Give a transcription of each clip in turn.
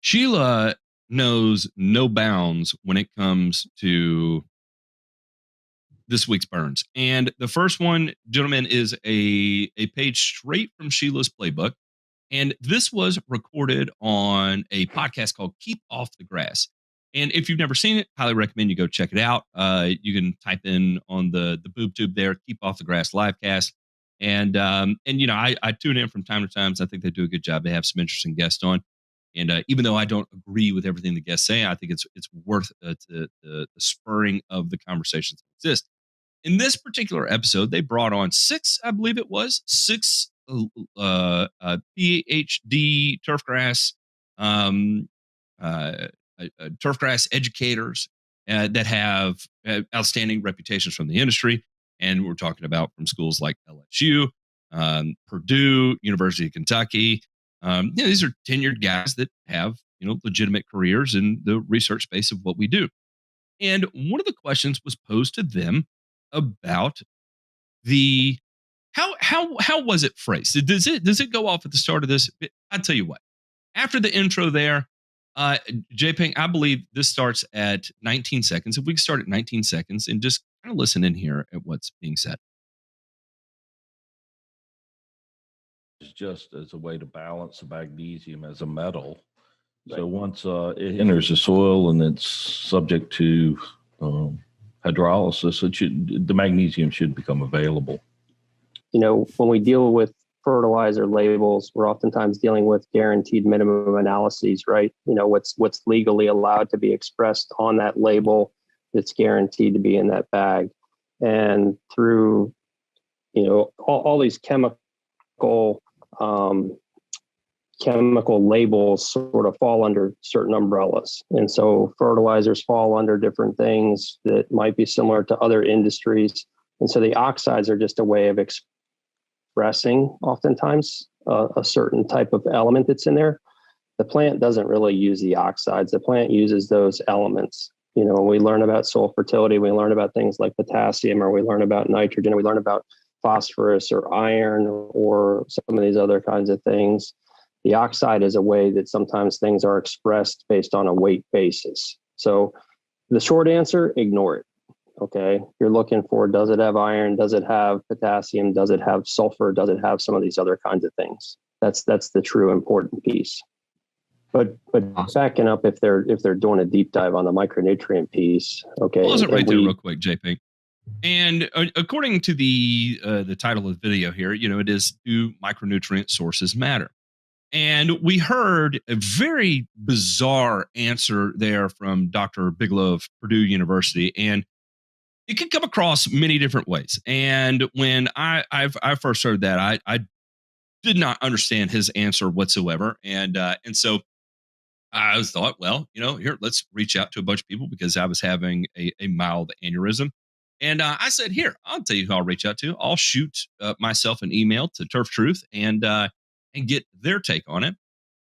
Sheila knows no bounds when it comes to this week's burns. And the first one, gentlemen, is a page straight from Sheila's playbook. And this was recorded on a podcast called Keep Off the Grass. And if you've never seen it, highly recommend you go check it out. You can type in on the boob tube there, Keep Off the Grass livecast. And you know, I tune in from time to time. So I think they do a good job. They have some interesting guests on. And even though I don't agree with everything the guests say, I think it's worth the spurring of the conversations that exist. In this particular episode, they brought on six PhD turfgrass turfgrass educators that have outstanding reputations from the industry. And we're talking about from schools like LSU, Purdue, University of Kentucky. These are tenured guys that have, legitimate careers in the research space of what we do. And one of the questions was posed to them about the how was it phrased? Does it go off at the start of this? I'll tell you what. After the intro there, JPing, I believe this starts at 19 seconds. If we can start at 19 seconds and just kind of listen in here at what's being said. It's just as a way to balance the magnesium as a metal. Right. So once it enters the soil and it's subject to hydrolysis, the magnesium should become available. When we deal with fertilizer labels, we're oftentimes dealing with guaranteed minimum analyses, right? What's legally allowed to be expressed on that label that's guaranteed to be in that bag. And through, all these chemical labels sort of fall under certain umbrellas. And so fertilizers fall under different things that might be similar to other industries. And so the oxides are just a way of expressing oftentimes a certain type of element that's in there. The plant doesn't really use the oxides. The plant uses those elements. When we learn about soil fertility, we learn about things like potassium, or we learn about nitrogen, or we learn about phosphorus or iron or some of these other kinds of things. The oxide is a way that sometimes things are expressed based on a weight basis. So the short answer, ignore it. Okay. You're looking for, does it have iron? Does it have potassium? Does it have sulfur? Does it have some of these other kinds of things? That's the true important piece. But backing up, if they're doing a deep dive on the micronutrient piece, okay. Pause it right there real quick, JP. And according to the title of the video here, it is, do micronutrient sources matter? And we heard a very bizarre answer there from Dr. Bigelow of Purdue University, and it could come across many different ways. And when I first heard that, I did not understand his answer whatsoever, and so I thought, well, here, let's reach out to a bunch of people, because I was having a mild aneurysm. And I said, here, I'll tell you who I'll reach out to. I'll shoot myself an email to Turf Truth and get their take on it.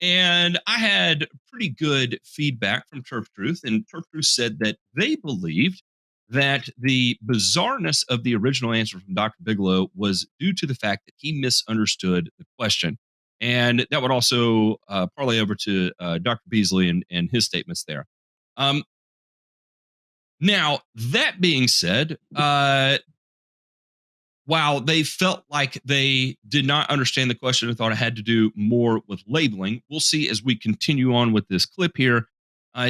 And I had pretty good feedback from Turf Truth. And Turf Truth said that they believed that the bizarreness of the original answer from Dr. Bigelow was due to the fact that he misunderstood the question. And that would also parlay over to Dr. Beasley and his statements there. Now, that being said, while they felt like they did not understand the question and thought it had to do more with labeling, we'll see as we continue on with this clip here.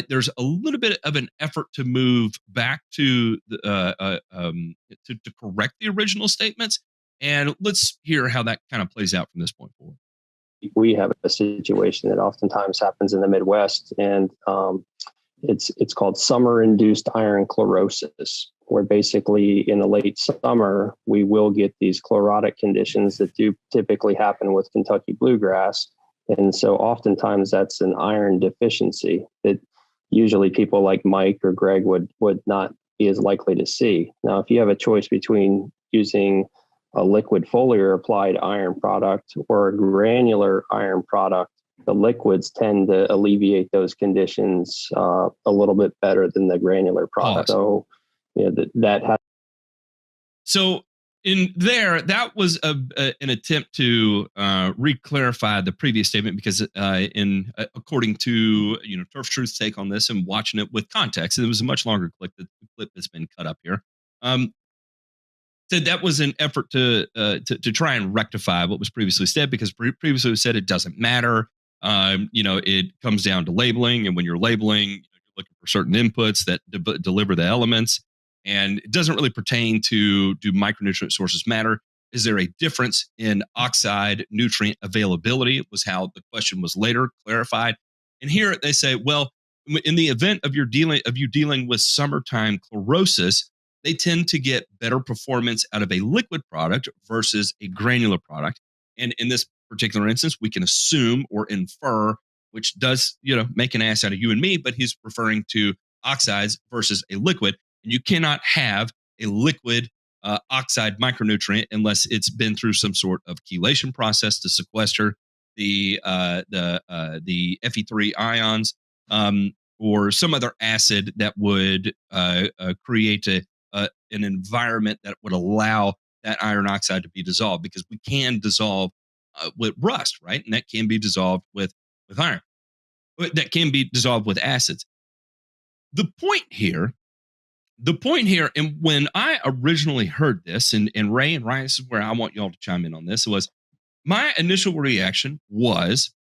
There's a little bit of an effort to move back to to correct the original statements, and let's hear how that kind of plays out from this point forward. We have a situation that oftentimes happens in the Midwest, and it's called summer-induced iron chlorosis, where basically in the late summer, we will get these chlorotic conditions that do typically happen with Kentucky bluegrass. And so oftentimes that's an iron deficiency that usually people like Mike or Greg would not be as likely to see. Now, if you have a choice between using a liquid foliar applied iron product or a granular iron product, the liquids tend to alleviate those conditions a little bit better than the granular product. Awesome. So, that has. So in there, that was an attempt to re-clarify the previous statement because according to Turf Truth's take on this and watching it with context, and it was a much longer clip that's been cut up here. Said that was an effort to try and rectify what was previously said, because previously it was said it doesn't matter. It comes down to labeling, and when you're labeling, you're looking for certain inputs that deliver the elements, and it doesn't really pertain to do micronutrient sources matter. Is there a difference in oxide nutrient availability? Was how the question was later clarified. And here they say, well, in the event of you dealing with summertime chlorosis, they tend to get better performance out of a liquid product versus a granular product. And in this particular instance, we can assume or infer, which does, make an ass out of you and me, but he's referring to oxides versus a liquid. And you cannot have a liquid oxide micronutrient unless it's been through some sort of chelation process to sequester the Fe3 ions, or some other acid that would create an environment that would allow that iron oxide to be dissolved, because we can dissolve with rust, right? And that can be dissolved with iron. That can be dissolved with acids. The point here, and when I originally heard this, and Ray and Ryan, this is where I want y'all to chime in on this, was my initial reaction was,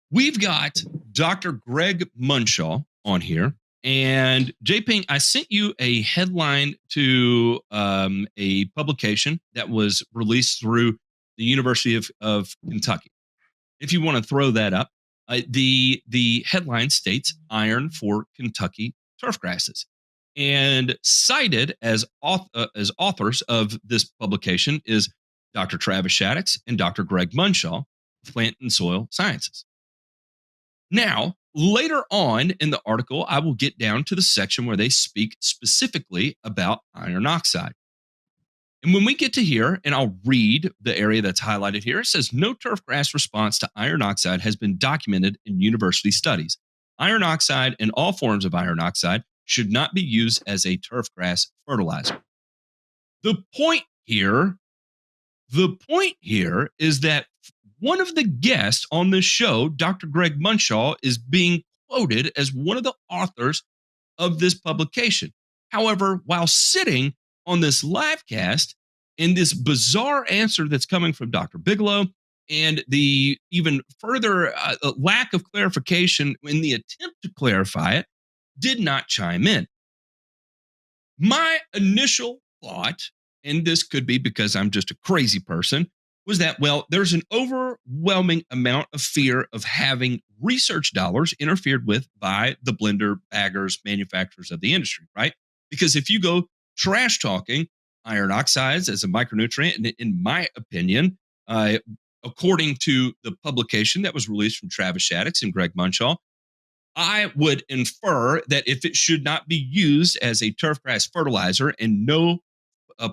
we've got Dr. Greg Munshaw on here. And J-Ping, I sent you a headline to a publication that was released through the University of Kentucky. If you want to throw that up, the headline states "Iron for Kentucky Turfgrasses," and cited as authors of this publication is Dr. Travis Shaddix and Dr. Greg Munshaw, Plant and Soil Sciences. Now, later on in the article, I will get down to the section where they speak specifically about iron oxide. And when we get to here, and I'll read the area that's highlighted here, it says, no turfgrass response to iron oxide has been documented in university studies. Iron oxide and all forms of iron oxide should not be used as a turfgrass fertilizer. The point here is that one of the guests on this show, Dr. Greg Munshaw, is being quoted as one of the authors of this publication. However, while sitting on this live cast, in this bizarre answer that's coming from Dr. Bigelow, and the even further lack of clarification in the attempt to clarify it, did not chime in. My initial thought, and this could be because I'm just a crazy person, was that, well, there's an overwhelming amount of fear of having research dollars interfered with by the blender, baggers, manufacturers of the industry, right? Because if you go trash talking iron oxides as a micronutrient, and in my opinion, according to the publication that was released from Travis Shaddix and Greg Munshaw, I would infer that if it should not be used as a turfgrass fertilizer and no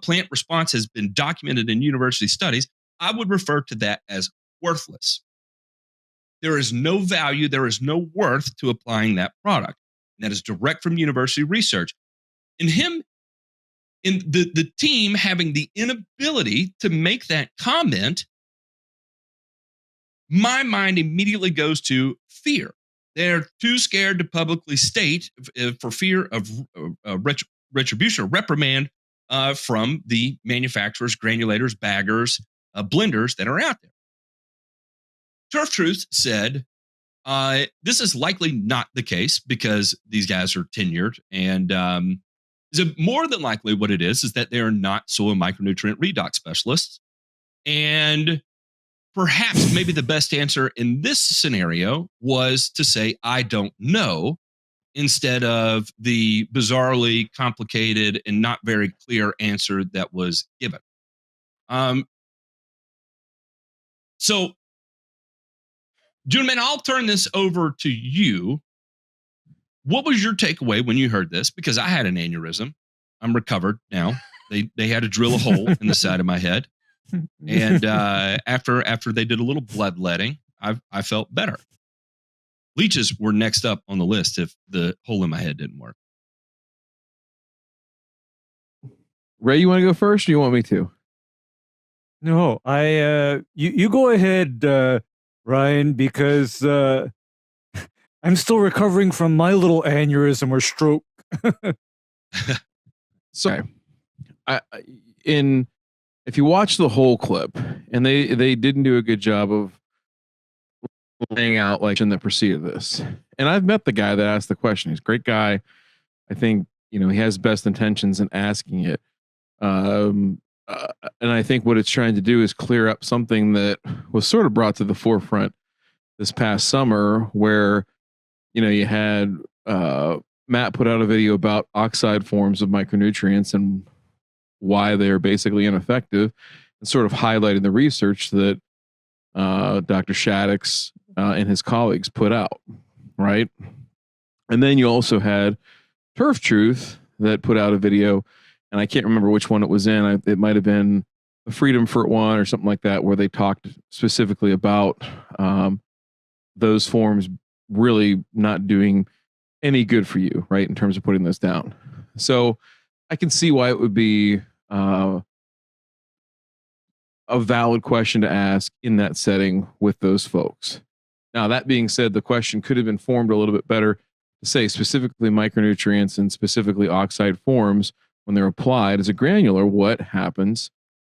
plant response has been documented in university studies, I would refer to that as worthless. There is no value, there is no worth to applying that product. And that is direct from university research. And the team having the inability to make that comment, my mind immediately goes to fear. They're too scared to publicly state for fear of retribution or reprimand from the manufacturers, granulators, baggers, blenders that are out there. Turf Truth said, this is likely not the case because these guys are tenured, and so more than likely what it is that they are not soil micronutrient redox specialists. And perhaps maybe the best answer in this scenario was to say, I don't know, instead of the bizarrely complicated and not very clear answer that was given. So, gentlemen, I'll turn this over to you. What was your takeaway when you heard this? Because I had an aneurysm. I'm recovered now. They had to drill a hole in the side of my head. And after they did a little bloodletting, I felt better. Leeches were next up on the list if the hole in my head didn't work. Ray, you want to go first, or you want me to? No, you go ahead, Ryan, because I'm still recovering from my little aneurysm or stroke. So, if you watch the whole clip, and they didn't do a good job of laying out like that preceded this. And I've met the guy that asked the question. He's a great guy. I think he has best intentions in asking it. And I think what it's trying to do is clear up something that was sort of brought to the forefront this past summer, where you had Matt put out a video about oxide forms of micronutrients and why they're basically ineffective, and sort of highlighting the research that Dr. Shaddix and his colleagues put out, right? And then you also had Turf Truth that put out a video, and I can't remember which one it was in. It might have been the Freedom for one or something like that, where they talked specifically about those forms really not doing any good for you, right, in terms of putting those down. So I can see why it would be a valid question to ask in that setting with those folks. Now, that being said, the question could have been formed a little bit better to say specifically micronutrients and specifically oxide forms, when they're applied as a granular, what happens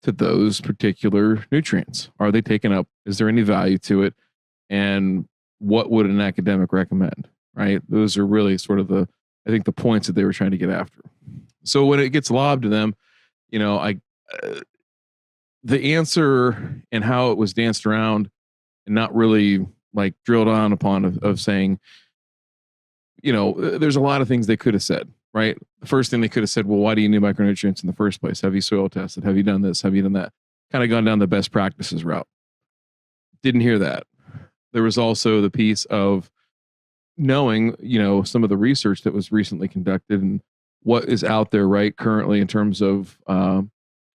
to those particular nutrients? Are they taken up? Is there any value to it? And what would an academic recommend? Right? Those are really sort of the points that they were trying to get after. So when it gets lobbed to them, the answer and how it was danced around and not really like drilled on upon of saying, there's a lot of things they could have said, right? The first thing they could have said, well, why do you need micronutrients in the first place? Have you soil tested? Have you done this? Have you done that? Kind of gone down the best practices route. Didn't hear that. There was also the piece of knowing, some of the research that was recently conducted and what is out there, right, currently in terms of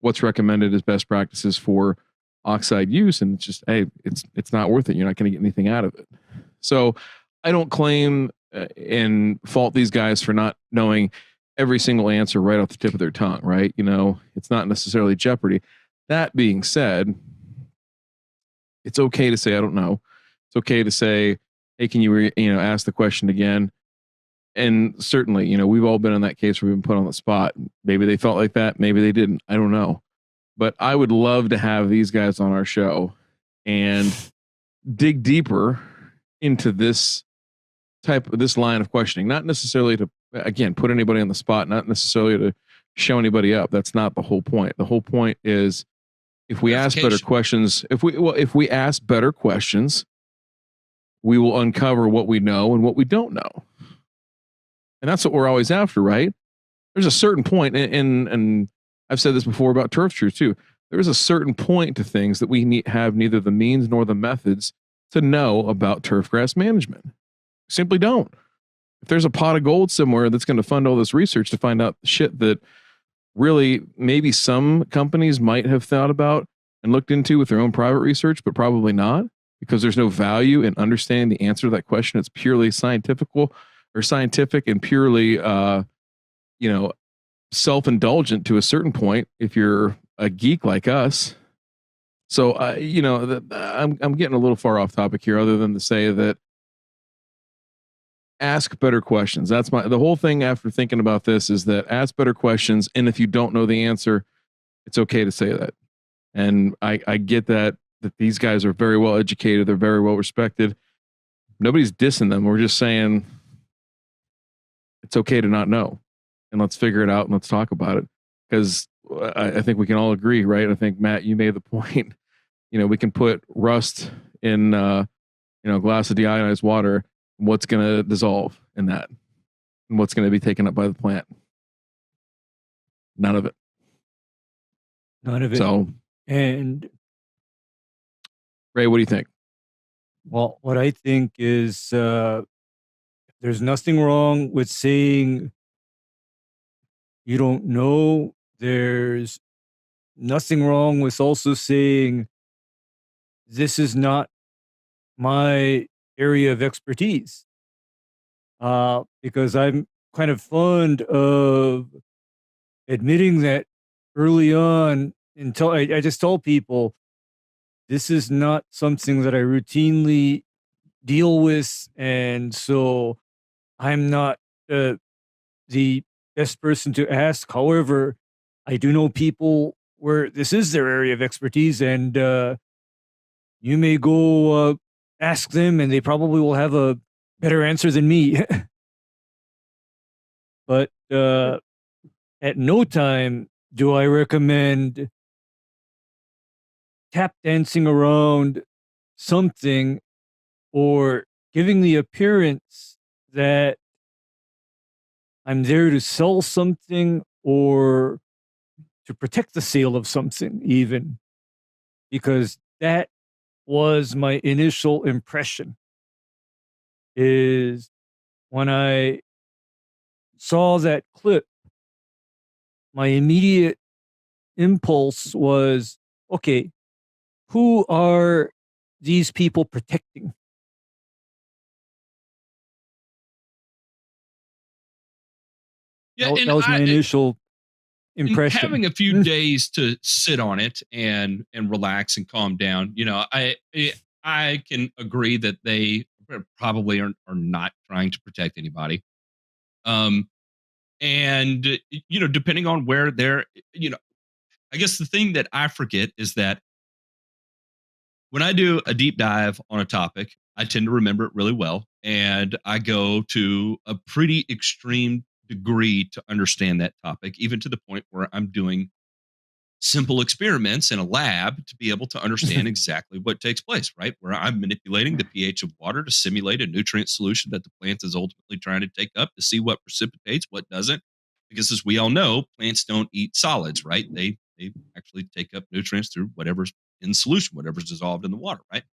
what's recommended as best practices for oxide use. And it's just, hey, it's not worth it. You're not going to get anything out of it. So I don't claim and fault these guys for not knowing every single answer right off the tip of their tongue, right? It's not necessarily jeopardy. That being said, it's okay to say, I don't know. It's okay to say, hey, can you, ask the question again? And certainly, we've all been in that case where we've been put on the spot. Maybe they felt like that. Maybe they didn't. I don't know. But I would love to have these guys on our show and dig deeper into this line of questioning, not necessarily to, again, put anybody on the spot, not necessarily to show anybody up. That's not the whole point. The whole point is, if we ask better questions, if we ask better questions, we will uncover what we know and what we don't know. And that's what we're always after, right? There's a certain point, and I've said this before about Turf Truth too. There's a certain point to things that we have neither the means nor the methods to know about turfgrass management. Simply don't. If there's a pot of gold somewhere that's going to fund all this research to find out shit that really maybe some companies might have thought about and looked into with their own private research, but probably not, because there's no value in understanding the answer to that question. It's purely scientific and purely, self-indulgent to a certain point if you're a geek like us. So, I'm getting a little far off topic here, other than to say that ask better questions. That's the whole thing after thinking about this, is that ask better questions. And if you don't know the answer, it's okay to say that. And I get that these guys are very well educated. They're very well respected. Nobody's dissing them. We're just saying it's okay to not know, and let's figure it out and let's talk about it. Because I think we can all agree, right? I think, Matt, you made the point, we can put rust in, a glass of deionized water. What's going to dissolve in that, and what's going to be taken up by the plant? None of it. None of it. So, and Ray, what do you think? Well, what I think is there's nothing wrong with saying you don't know. There's nothing wrong with also saying this is not my area of expertise, because I'm kind of fond of admitting that early on, until I just told people this is not something that I routinely deal with, and so I'm not the best person to ask. However, I do know people where this is their area of expertise, and you may go ask them, and they probably will have a better answer than me. But at no time do I recommend tap dancing around something or giving the appearance that I'm there to sell something or to protect the sale of something, even, because that was my initial impression. Is when I saw that clip, my immediate impulse was, okay, who are these people protecting? Yeah, That was my initial impression. Having a few days to sit on it and relax and calm down, I can agree that they probably are not trying to protect anybody. And depending on where they're, I guess the thing that I forget is that when I do a deep dive on a topic, I tend to remember it really well. And I go to a pretty extreme degree to understand that topic, even to the point where I'm doing simple experiments in a lab to be able to understand exactly what takes place, right? Where I'm manipulating the pH of water to simulate a nutrient solution that the plant is ultimately trying to take up to see what precipitates, what doesn't. Because as we all know, plants don't eat solids, right? They actually take up nutrients through whatever's in solution, whatever's dissolved in the water, right?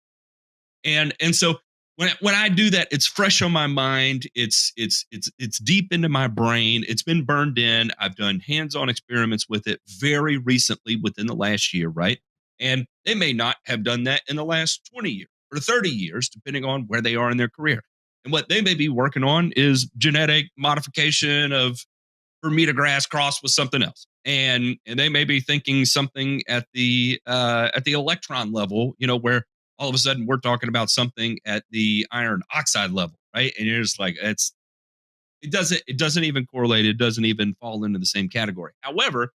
And so when I do that, it's fresh on my mind. It's deep into my brain. It's been burned in. I've done hands-on experiments with it very recently within the last year, right? And they may not have done that in the last 20 years or 30 years, depending on where they are in their career. And what they may be working on is genetic modification of Bermuda grass crossed with something else. And they may be thinking something at the electron level, where all of a sudden we're talking about something at the iron oxide level, right? And you're just like, it doesn't even correlate. It doesn't even fall into the same category. However,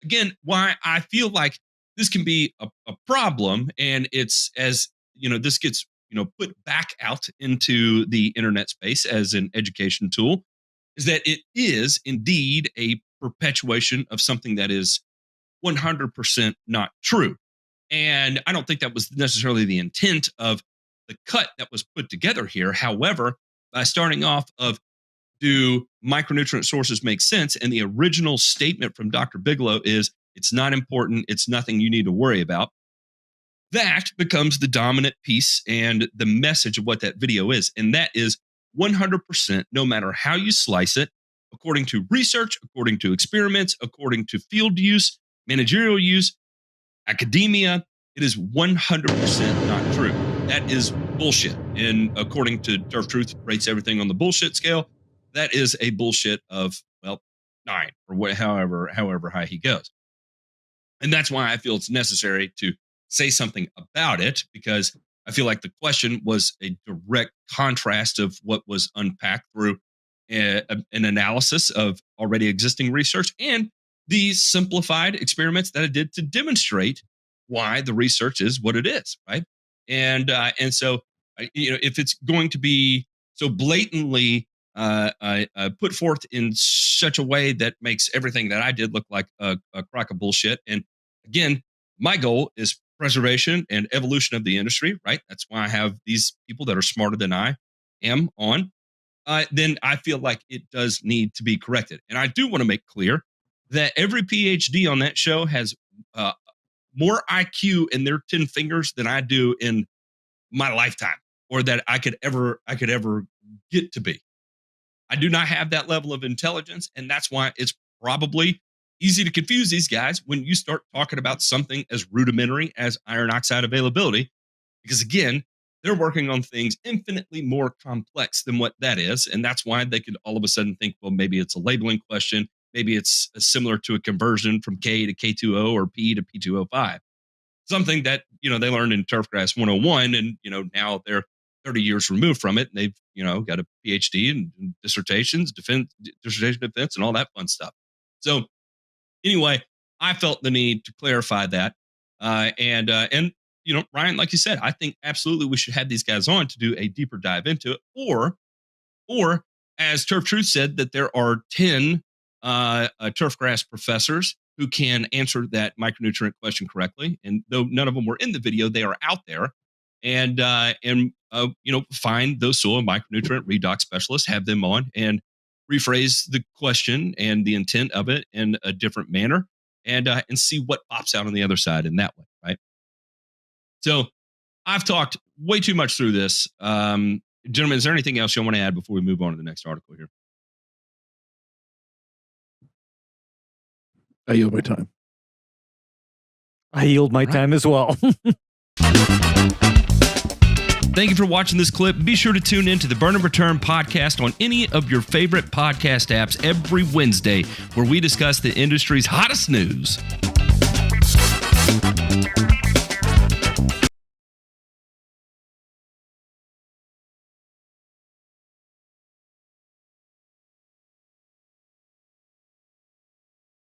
again, why I feel like this can be a problem, and it's as this gets put back out into the internet space as an education tool, is that it is indeed a perpetuation of something that is 100% not true. And I don't think that was necessarily the intent of the cut that was put together here. However, by starting off of, do micronutrient sources make sense? And the original statement from Dr. Bigelow is, it's not important. It's nothing you need to worry about. That becomes the dominant piece and the message of what that video is. And that is 100%, no matter how you slice it, according to research, according to experiments, according to field use, managerial use, academia, it is 100% not true. That is bullshit. And according to Turf Truth, rates everything on the bullshit scale. That is a bullshit of, 9 or however high he goes. And that's why I feel it's necessary to say something about it, because I feel like the question was a direct contrast of what was unpacked through an analysis of already existing research and the simplified experiments that I did to demonstrate why the research is what it is, right? And so, if it's going to be so blatantly put forth in such a way that makes everything that I did look like a crock of bullshit. And again, my goal is preservation and evolution of the industry, right? That's why I have these people that are smarter than I am on. Then I feel like it does need to be corrected. And I do want to make clear that every PhD on that show has more IQ in their 10 fingers than I do in my lifetime, or that I could ever get to be. I do not have that level of intelligence, and that's why it's probably easy to confuse these guys when you start talking about something as rudimentary as iron oxide availability, because again, they're working on things infinitely more complex than what that is, and that's why they could all of a sudden think, well, maybe it's a labeling question, maybe it's similar to a conversion from K to K2O or P to P2O5. Something that, they learned in Turfgrass 101, and, now they're 30 years removed from it, and they've, got a PhD and dissertation defense and all that fun stuff. So anyway, I felt the need to clarify that. And Ryan, like you said, I think absolutely we should have these guys on to do a deeper dive into it. Or as Turf Truth said, that there are 10 Turfgrass professors who can answer that micronutrient question correctly. And though none of them were in the video, they are out there. And find those soil and micronutrient redox specialists, have them on and rephrase the question and the intent of it in a different manner, and see what pops out on the other side in that way, right? So I've talked way too much through this. Gentlemen, is there anything else you want to add before we move on to the next article here? I yield my time. I yield my time as well. Thank you for watching this clip. Be sure to tune in to the Burn and Return podcast on any of your favorite podcast apps every Wednesday, where we discuss the industry's hottest news.